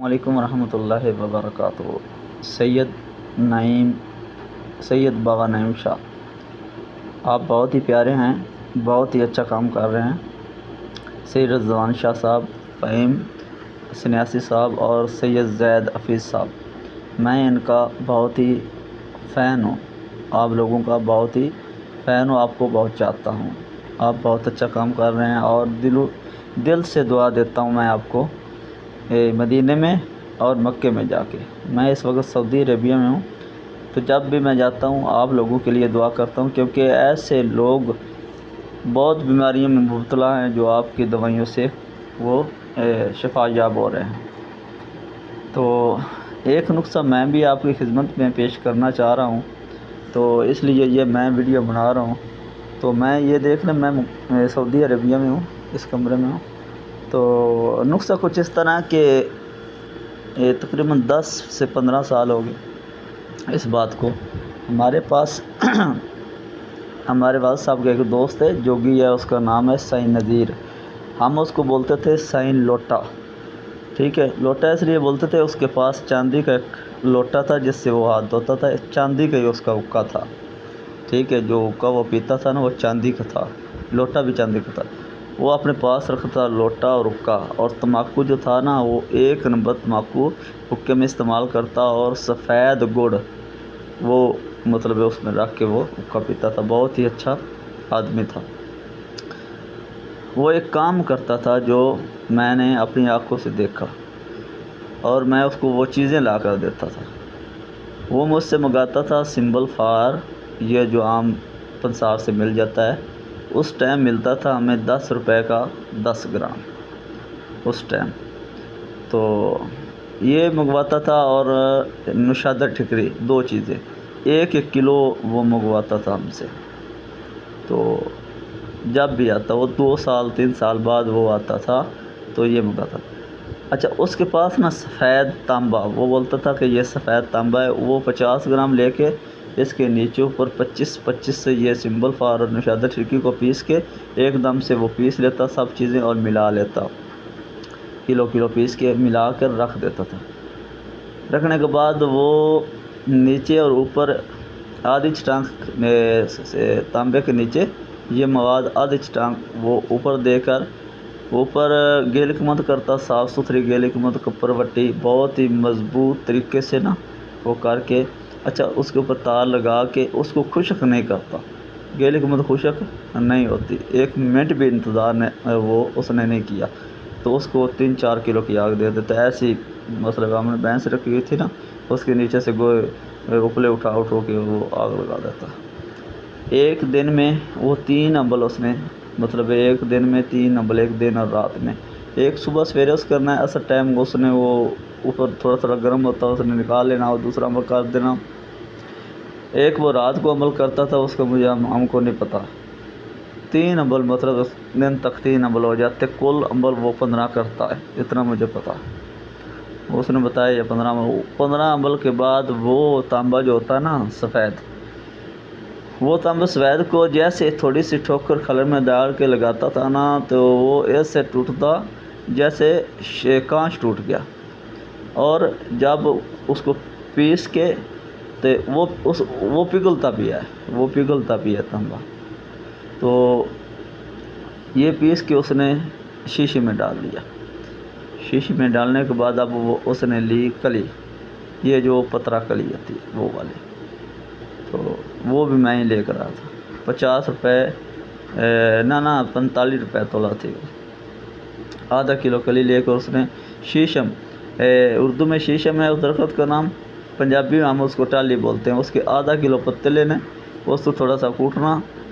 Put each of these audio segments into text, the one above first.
علیکم ورحمۃ اللہ وبرکاتہ۔ سید نعیم سید باغا نعیم شاہ، آپ بہت ہی پیارے ہیں، بہت ہی اچھا کام کر رہے ہیں۔ سید رضوان شاہ صاحب، فہیم سنیاسی صاحب اور سید زید حفیظ صاحب، میں ان کا بہت ہی فین ہوں، آپ لوگوں کا بہت ہی فین ہوں، آپ کو بہت چاہتا ہوں۔ آپ بہت اچھا کام کر رہے ہیں اور دل سے دعا دیتا ہوں میں آپ کو، مدینے میں اور مکے میں جا کے۔ میں اس وقت سعودی عربیہ میں ہوں، تو جب بھی میں جاتا ہوں آپ لوگوں کے لیے دعا کرتا ہوں، کیونکہ ایسے لوگ بہت بیماریوں میں مبتلا ہیں جو آپ کی دوائیوں سے وہ شفا یاب ہو رہے ہیں۔ تو ایک نسخہ میں بھی آپ کی خدمت میں پیش کرنا چاہ رہا ہوں، تو اس لیے یہ میں ویڈیو بنا رہا ہوں۔ تو میں یہ دیکھ لیں، میں سعودی عربیہ میں ہوں، اس کمرے میں ہوں۔ تو نسخہ کچھ اس طرح کہ تقریباً 10 سے 15 سال ہو گئے اس بات کو۔ ہمارے پاس ہمارے والد صاحب کا ایک دوست ہے، جوگی ہے، اس کا نام ہے سائیں نذیر، ہم اس کو بولتے تھے سائیں لوٹا، ٹھیک ہے۔ لوٹا اس لیے بولتے تھے، اس کے پاس چاندی کا ایک لوٹا تھا جس سے وہ ہاتھ دھوتا تھا، چاندی کا ہی اس کا حقہ تھا، ٹھیک ہے۔ جو حقہ وہ پیتا تھا نا، وہ چاندی کا تھا، لوٹا بھی چاندی کا تھا۔ وہ اپنے پاس رکھتا تھا لوٹا اور حقہ، اور تمباکو جو تھا نا، وہ 1 نمبر تمباکو حقے میں استعمال کرتا، اور سفید گڑ وہ مطلب اس میں رکھ کے وہ حقہ پیتا تھا۔ بہت ہی اچھا آدمی تھا۔ وہ ایک کام کرتا تھا جو میں نے اپنی آنکھوں سے دیکھا، اور میں اس کو وہ چیزیں لا کر دیتا تھا۔ وہ مجھ سے منگاتا تھا سمبل فار، یہ جو عام پنسار سے مل جاتا ہے، اس ٹائم ملتا تھا ہمیں 10 روپے کا 10 گرام اس ٹائم۔ تو یہ منگواتا تھا، اور نشادر ٹھکری، 2 چیزیں، 1 کلو وہ منگواتا تھا ہم سے۔ تو جب بھی آتا، وہ 2 سال 3 سال بعد وہ آتا تھا، تو یہ منگاتا تھا۔ اچھا، اس کے پاس نا سفید تانبا، وہ بولتا تھا کہ یہ سفید تانبا ہے، وہ 50 گرام لے کے اس کے نیچے اوپر 25 سے یہ سمبل فار اور نشادر ٹھکری کو پیس کے ایک دم سے وہ پیس لیتا سب چیزیں، اور ملا لیتا، کلو پیس کے ملا کر رکھ دیتا تھا۔ رکھنے کے بعد وہ نیچے اور اوپر آدھی چٹانک تانبے کے نیچے یہ مواد آدھی چٹانک وہ اوپر دے کر، اوپر گیل حکمت کرتا، صاف ستھری گیل حکمت، کپر وٹی بہت ہی مضبوط طریقے سے نا وہ کر کے، اچھا اس کے اوپر تار لگا کے اس کو خشک نہیں کرتا، گیل حکمت خشک نہیں ہوتی، 1 منٹ بھی انتظار وہ اس نے نہیں کیا، تو اس کو 3-4 کلو کی آگ دے دیتا۔ ایسی مطلب ہم نے بھینس رکھی ہوئی تھی نا، اس کے نیچے سے اپلے اٹھا کے وہ آگ لگا دیتا۔ ایک دن میں وہ 3 امبل اس نے، مطلب ایک دن میں 3 امبل، ایک دن اور رات میں، ایک صبح سویرے اس کرنا ہے، اصل ٹائم اس نے وہ اوپر تھوڑا گرم ہوتا اس نے نکال لینا اور دوسرا عمل کر دینا۔ ایک وہ رات کو عمل کرتا تھا، اس کا مجھے ہم کو نہیں پتہ۔ 3 امبل مطلب دن تک 3 امبل ہو جاتے، کل امبل وہ 15 کرتا ہے، اتنا مجھے پتہ۔ اس نے بتایا یہ 15 امبل کے بعد وہ تانبا جو ہوتا ہے نا سفید، وہ تانبا سفید کو جیسے تھوڑی سی ٹھوکر خلر میں ڈال کے لگاتا تھا نا، تو وہ ایسے ٹوٹتا جیسے کانچ ٹوٹ گیا، اور جب اس کو پیس کے تو وہ پگھلتا بھی ہے تانبا۔ تو یہ پیس کے اس نے شیشے میں ڈال دیا۔ شیشے میں ڈالنے کے بعد اب وہ اس نے لی کلی، یہ جو پترا کلی ہوتی ہے وہ والی، تو وہ بھی میں ہی لے کر آیا تھا۔ 50 روپے نہ 45 روپے تولا تھی، آدھا کلو کلی لے کر اس نے شیشم، اردو میں شیشم ہے اس درخت کا نام، پنجابی میں ہم اس کو ٹالی بولتے ہیں، اس کے آدھا کلو پتے لینے، اس کو تھوڑا سا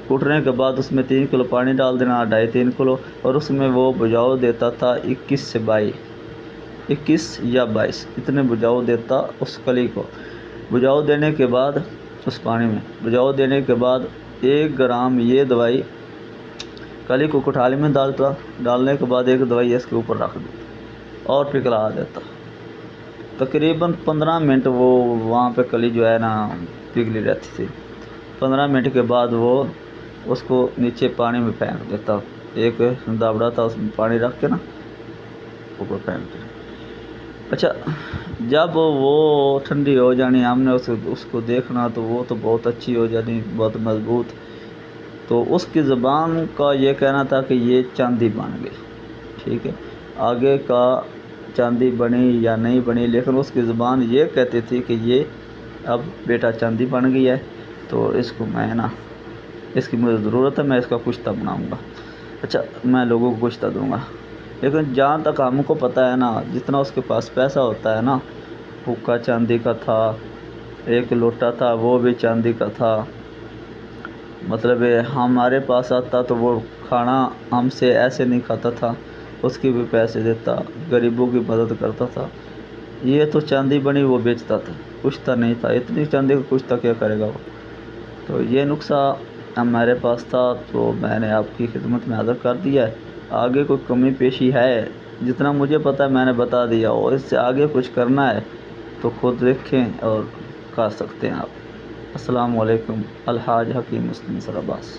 کوٹنے کے بعد اس میں 3 کلو پانی ڈال دینا، 2.5-3 کلو، اور اس میں وہ بجاؤ دیتا تھا 21 سے 21 یا 22 اتنے بجاؤ دیتا اس کلی کو۔ بجاؤ دینے کے بعد اس پانی میں بجاؤ دینے کے بعد 1 گرام یہ دوائی کلی کو کٹھالی میں ڈالنے کے بعد 1 دوائی اس کے اوپر رکھ دیتا اور پگھلا دیتا۔ تقریباً 15 منٹ وہ وہاں پہ کلی جو ہے نا پگھلی رہتی تھی۔ 15 منٹ کے بعد وہ اس کو نیچے پانی میں پھینک دیتا، ایک دابڑا تھا اس میں پانی رکھ کے نا اوپر پھینک دیتا۔ اچھا، جب وہ ٹھنڈی ہو جانی ہم نے اس کو دیکھنا تو وہ تو بہت اچھی ہو جانی، بہت مضبوط. تو اس کی زبان کا یہ کہنا تھا کہ یہ چاندی بن گئی. ٹھیک ہے، آگے کا چاندی بنی یا نہیں بنی، لیکن اس کی زبان یہ کہتی تھی کہ یہ اب بیٹا چاندی بن گئی ہے، تو اس کو میں نا، اس کی مجھے ضرورت ہے، میں اس کا کشتہ بناؤں گا. اچھا، میں لوگوں کو کشتہ دوں گا. لیکن جہاں تک ہم کو پتہ ہے نا، جتنا اس کے پاس پیسہ ہوتا ہے نا، حقہ چاندی کا تھا، ایک لوٹا تھا وہ بھی چاندی کا تھا. مطلب ہمارے پاس آتا تو وہ کھانا ہم سے ایسے نہیں کھاتا تھا، اس کی بھی پیسے دیتا، غریبوں کی مدد کرتا تھا. یہ تو چاندی بنی وہ بیچتا تھا، کشتہ نہیں تھا. اتنی چاندی کا کشتہ کیا کرے گا وہ؟ تو یہ نقصہ ہمارے پاس تھا، تو میں نے آپ کی خدمت میں حاضر کر دیا ہے. آگے کوئی کمی پیشی ہے، جتنا مجھے پتہ ہے میں نے بتا دیا، اور اس سے آگے کچھ کرنا ہے تو خود دیکھیں اور کر سکتے ہیں آپ. السلام علیکم. الحاج حکیم مسلم سر عباس.